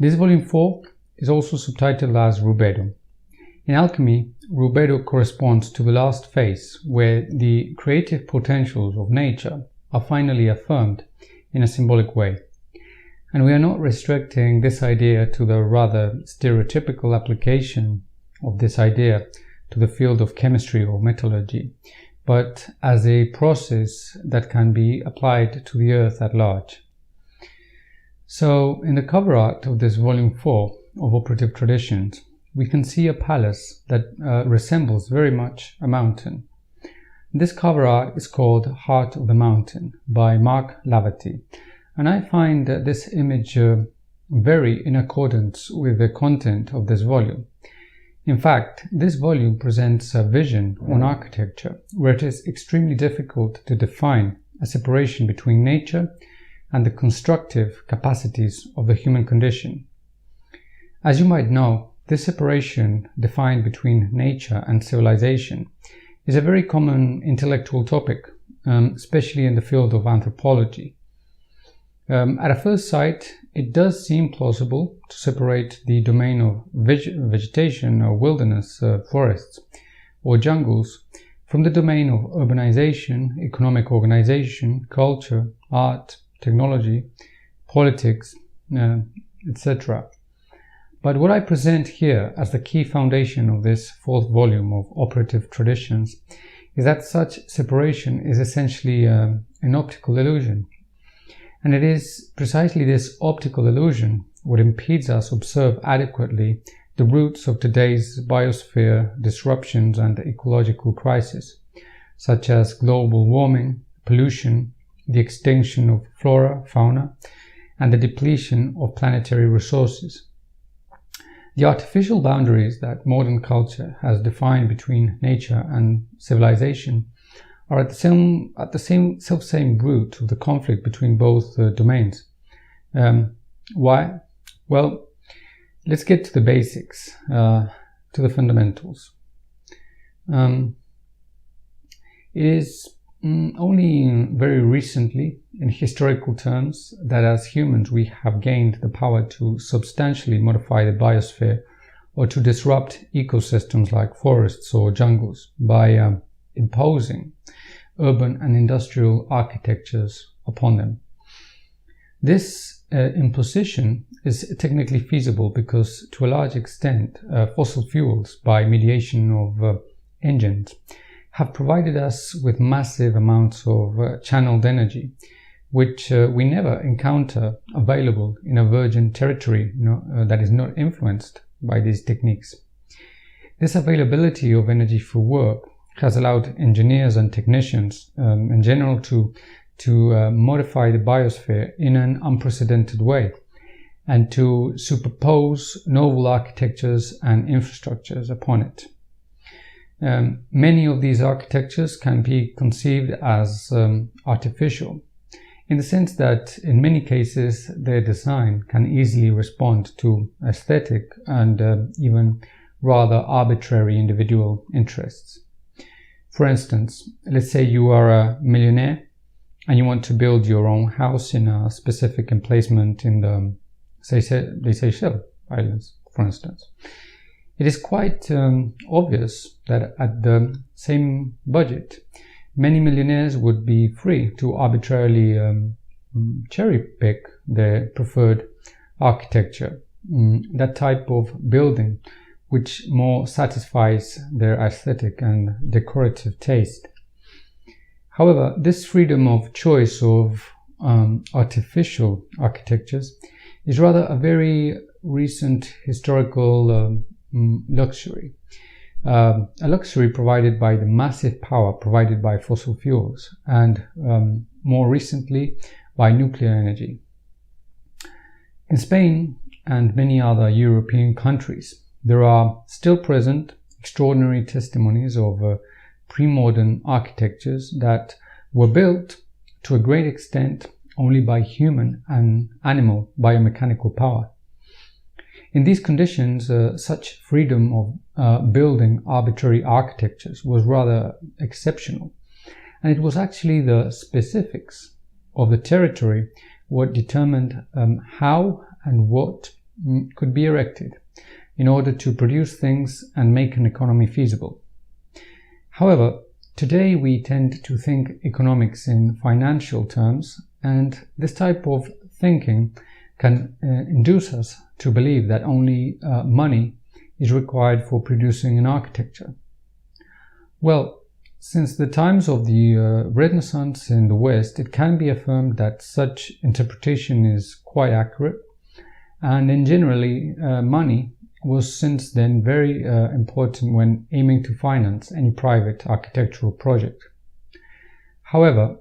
This volume 4 is also subtitled as Rubedo. In alchemy, Rubedo corresponds to the last phase where the creative potentials of nature are finally affirmed in a symbolic way. And we are not restricting this idea to the rather stereotypical application of this idea to the field of chemistry or metallurgy, but as a process that can be applied to the earth at large. So, in the cover art of this volume 4 of Operative Traditions, we can see a palace that resembles very much a mountain. This cover art is called Heart of the Mountain by Mark Laverty, and I find this image very in accordance with the content of this volume. In fact, this volume presents a vision on architecture where it is extremely difficult to define a separation between nature and the constructive capacities of the human condition. As you might know, this separation defined between nature and civilization is a very common intellectual topic, especially in the field of anthropology. At a first sight, it does seem plausible to separate the domain of vegetation or wilderness, forests, or jungles from the domain of urbanization, economic organization, culture, art, technology, politics, etc. But what I present here as the key foundation of this fourth volume of Operative Traditions is that such separation is essentially an optical illusion. And it is precisely this optical illusion what impedes us observe adequately the roots of today's biosphere disruptions and ecological crisis, such as global warming, pollution, the extinction of flora, fauna, and the depletion of planetary resources. The artificial boundaries that modern culture has defined between nature and civilization are at the same root of the conflict between both domains. Why? Well, let's get to the basics, to the fundamentals. It is only very recently, in historical terms, that as humans we have gained the power to substantially modify the biosphere or to disrupt ecosystems like forests or jungles by imposing urban and industrial architectures upon them. This imposition is technically feasible because, to a large extent, fossil fuels, by mediation of engines, have provided us with massive amounts of channeled energy, which we never encounter available in a virgin territory that is not influenced by these techniques. This availability of energy for work has allowed engineers and technicians in general to modify the biosphere in an unprecedented way and to superpose novel architectures and infrastructures upon it. Many of these architectures can be conceived as artificial, in the sense that in many cases their design can easily respond to aesthetic and even rather arbitrary individual interests. For instance, let's say you are a millionaire and you want to build your own house in a specific emplacement in the Seychelles Islands, for instance. It is quite obvious that at the same budget, many millionaires would be free to arbitrarily cherry-pick their preferred architecture, that type of building which more satisfies their aesthetic and decorative taste. However, this freedom of choice of artificial architectures is rather a very recent historical luxury. A luxury provided by the massive power provided by fossil fuels and more recently by nuclear energy. In Spain and many other European countries, there are still present extraordinary testimonies of pre-modern architectures that were built to a great extent only by human and animal biomechanical power. In these conditions, such freedom of building arbitrary architectures was rather exceptional, and it was actually the specifics of the territory what determined how and what could be erected in order to produce things and make an economy feasible. However, today we tend to think economics in financial terms, and this type of thinking can induce us to believe that only money is required for producing an architecture. Well, since the times of the Renaissance in the West, it can be affirmed that such interpretation is quite accurate, and in generally, money was since then very important when aiming to finance any private architectural project. However,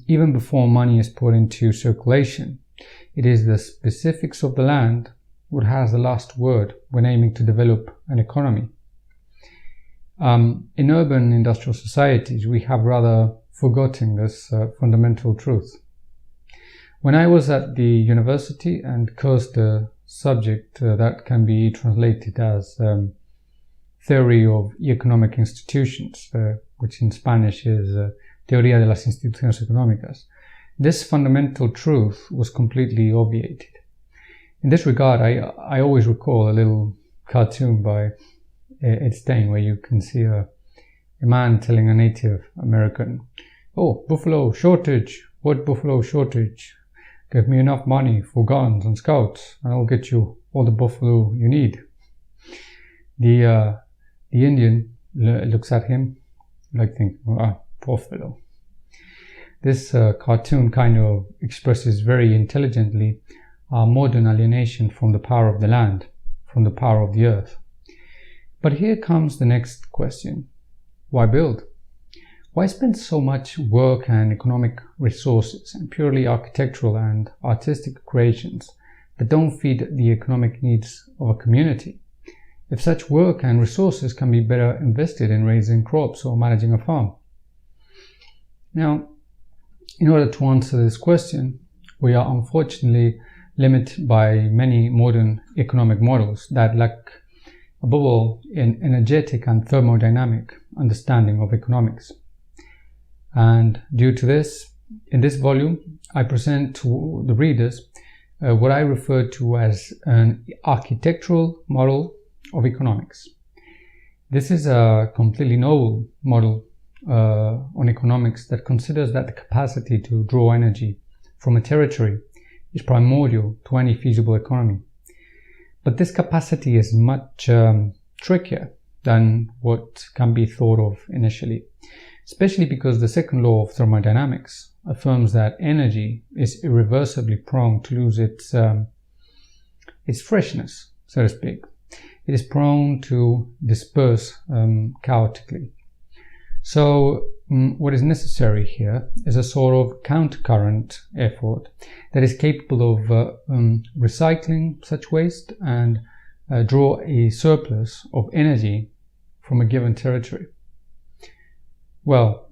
even before money is put into circulation, it is the specifics of the land what has the last word when aiming to develop an economy. In urban industrial societies, we have rather forgotten this fundamental truth. When I was at the university and cursed a subject that can be translated as theory of economic institutions, which in Spanish is teoría de las instituciones económicas, this fundamental truth was completely obviated. In this regard, I always recall a little cartoon by Ed Stein, where you can see a man telling a Native American, "Oh, buffalo shortage, what buffalo shortage? Give me enough money for guns and scouts, and I'll get you all the buffalo you need." The Indian looks at him like thinking, buffalo. This cartoon kind of expresses very intelligently our modern alienation from the power of the land, from the power of the earth. But here comes the next question. Why build? Why spend so much work and economic resources and purely architectural and artistic creations that don't feed the economic needs of a community, if such work and resources can be better invested in raising crops or managing a farm? Now, in order to answer this question, we are unfortunately limited by many modern economic models that lack, above all, an energetic and thermodynamic understanding of economics. And due to this, in this volume, I present to the readers what I refer to as an architectural model of economics. This is a completely novel model on economics that considers that the capacity to draw energy from a territory is primordial to any feasible economy. But this capacity is much trickier than what can be thought of initially, especially because the second law of thermodynamics affirms that energy is irreversibly prone to lose its freshness, so to speak. It is prone to disperse chaotically. So what is necessary here is a sort of countercurrent effort that is capable of recycling such waste and draw a surplus of energy from a given territory. Well,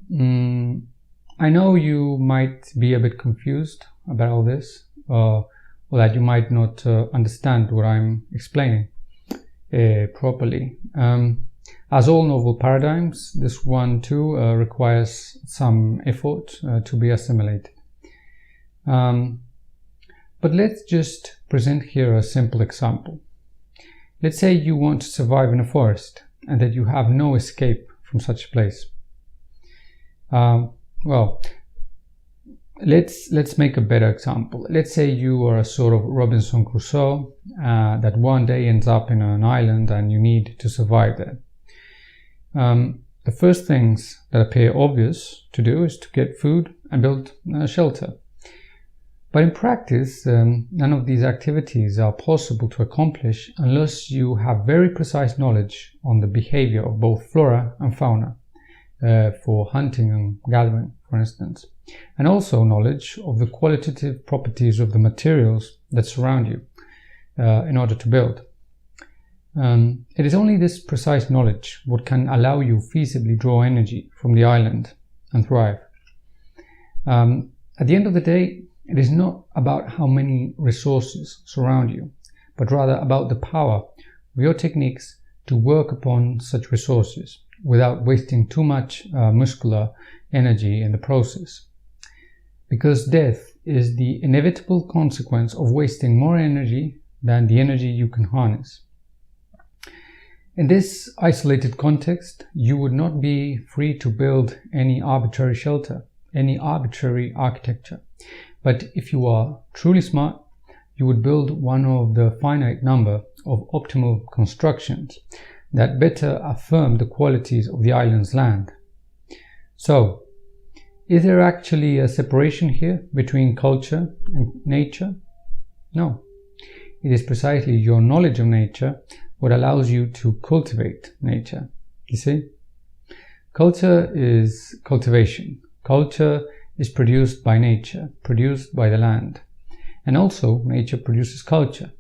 I know you might be a bit confused about all this, or that you might not understand what I'm explaining properly. As all novel paradigms, this one too requires some effort to be assimilated. But let's just present here a simple example. Let's say you want to survive in a forest and that you have no escape from such a place. Well, let's make a better example. Let's say you are a sort of Robinson Crusoe that one day ends up in an island and you need to survive there. The first things that appear obvious to do is to get food and build a shelter. But in practice, none of these activities are possible to accomplish unless you have very precise knowledge on the behavior of both flora and fauna, for hunting and gathering, for instance, and also knowledge of the qualitative properties of the materials that surround you in order to build. It is only this precise knowledge what can allow you feasibly draw energy from the island and thrive. At the end of the day, it is not about how many resources surround you, but rather about the power of your techniques to work upon such resources without wasting too much muscular energy in the process. Because death is the inevitable consequence of wasting more energy than the energy you can harness. In this isolated context, you would not be free to build any arbitrary shelter, any arbitrary architecture. But if you are truly smart, you would build one of the finite number of optimal constructions that better affirm the qualities of the island's land. So, is there actually a separation here between culture and nature? No. It is precisely your knowledge of nature what allows you to cultivate nature. You see? Culture is cultivation. Culture is produced by nature, produced by the land. And also, nature produces culture.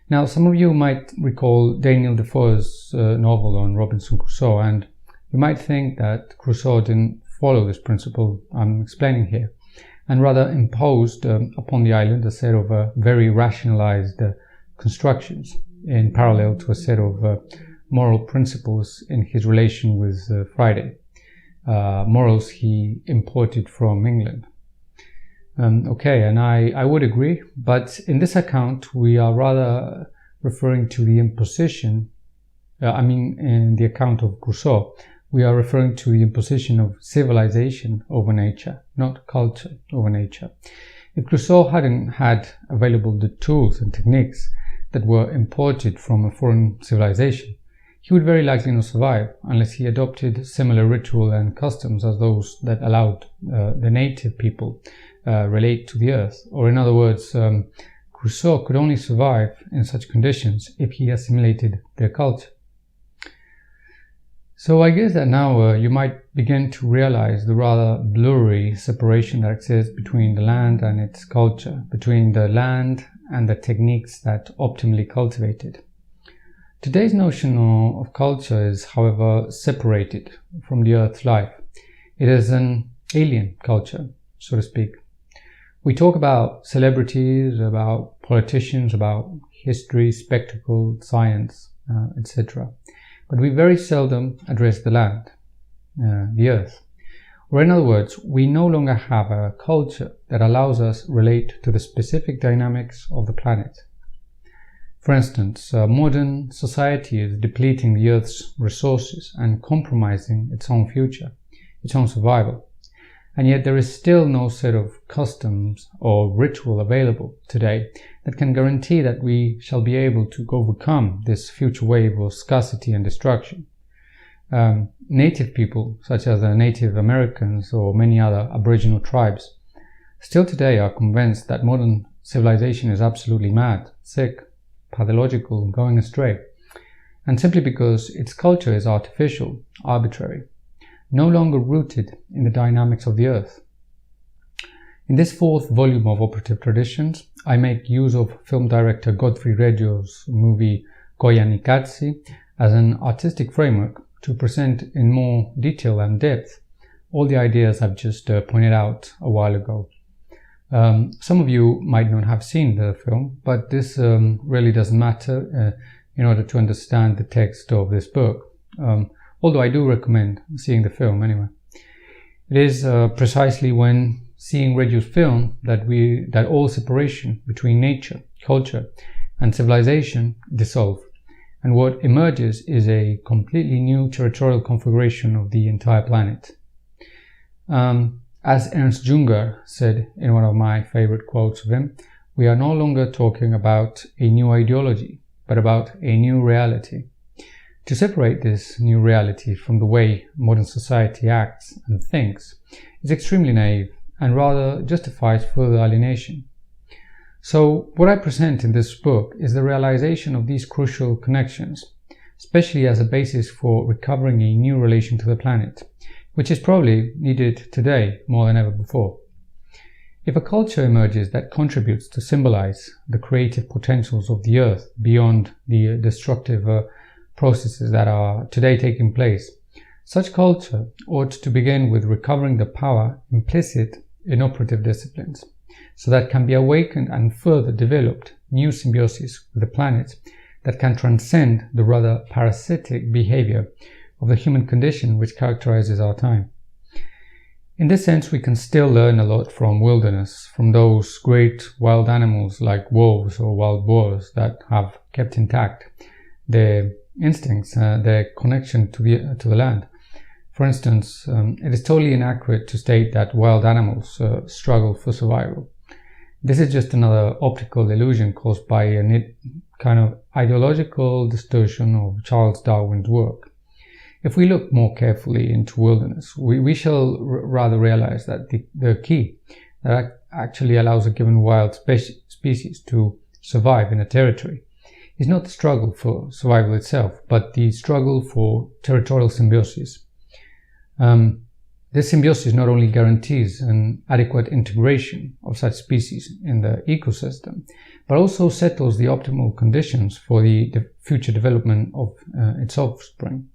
Now, some of you might recall Daniel Defoe's novel on Robinson Crusoe, and you might think that Crusoe didn't follow this principle I'm explaining here, and rather imposed upon the island a set of very rationalized constructions in parallel to a set of moral principles in his relation with Friday, morals he imported from England. Okay, and I would agree, but in this account we are rather referring to the imposition, in the account of Crusoe, we are referring to the imposition of civilization over nature, not culture over nature. If Crusoe hadn't had available the tools and techniques that were imported from a foreign civilization, he would very likely not survive unless he adopted similar ritual and customs as those that allowed the native people relate to the earth. Or in other words, Crusoe could only survive in such conditions if he assimilated their culture. So I guess that now you might begin to realize the rather blurry separation that exists between the land and its culture, between the land and the techniques that optimally cultivate it. Today's notion of culture is, however, separated from the earth's life. It is an alien culture, so to speak. We talk about celebrities, about politicians, about history, spectacle, science, etc. But we very seldom address the land, the earth. Or in other words, we no longer have a culture that allows us relate to the specific dynamics of the planet. For instance, modern society is depleting the earth's resources and compromising its own future, its own survival. And yet there is still no set of customs or ritual available today that can guarantee that we shall be able to overcome this future wave of scarcity and destruction. Native people, such as the Native Americans or many other Aboriginal tribes, still today are convinced that modern civilization is absolutely mad, sick, pathological, going astray, and simply because its culture is artificial, arbitrary, no longer rooted in the dynamics of the earth. In this fourth volume of Operative Traditions, I make use of film director Godfrey Reggio's movie Koyaanisqatsi as an artistic framework to present in more detail and depth all the ideas I've just pointed out a while ago. Some of you might not have seen the film, but this really doesn't matter in order to understand the text of this book. Although I do recommend seeing the film anyway. It is precisely when seeing Reggio's film that all separation between nature, culture, and civilization dissolve, and what emerges is a completely new territorial configuration of the entire planet. As Ernst Jünger said in one of my favorite quotes of him, we are no longer talking about a new ideology, but about a new reality. To separate this new reality from the way modern society acts and thinks is extremely naive and rather justifies further alienation. So what I present in this book is the realization of these crucial connections, especially as a basis for recovering a new relation to the planet, which is probably needed today more than ever before. If a culture emerges that contributes to symbolize the creative potentials of the earth beyond the destructive processes that are today taking place, such culture ought to begin with recovering the power implicit in operative disciplines, so that can be awakened and further developed new symbiosis with the planet that can transcend the rather parasitic behavior of the human condition which characterizes our time. In this sense, we can still learn a lot from wilderness, from those great wild animals like wolves or wild boars that have kept intact their instincts, their connection to the land. For instance, it is totally inaccurate to state that wild animals struggle for survival. This is just another optical illusion caused by a kind of ideological distortion of Charles Darwin's work. If we look more carefully into wilderness, we shall rather realize that the key that actually allows a given wild species to survive in a territory is not the struggle for survival itself, but the struggle for territorial symbiosis. This symbiosis not only guarantees an adequate integration of such species in the ecosystem, but also settles the optimal conditions for the future development of its offspring.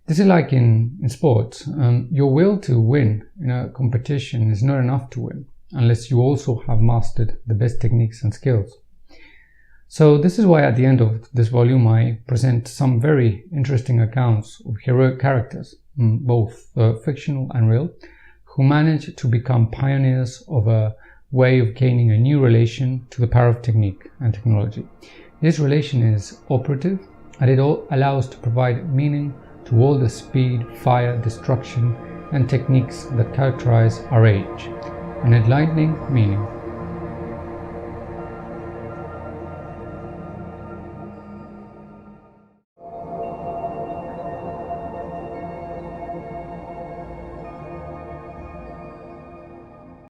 This is like in sports. Your will to win in a competition is not enough to win, unless you also have mastered the best techniques and skills. So this is why at the end of this volume I present some very interesting accounts of heroic characters, both fictional and real, who manage to become pioneers of a way of gaining a new relation to the power of technique and technology. This relation is operative, and it allows to provide meaning to all the speed, fire, destruction, and techniques that characterize our age. An enlightening meaning.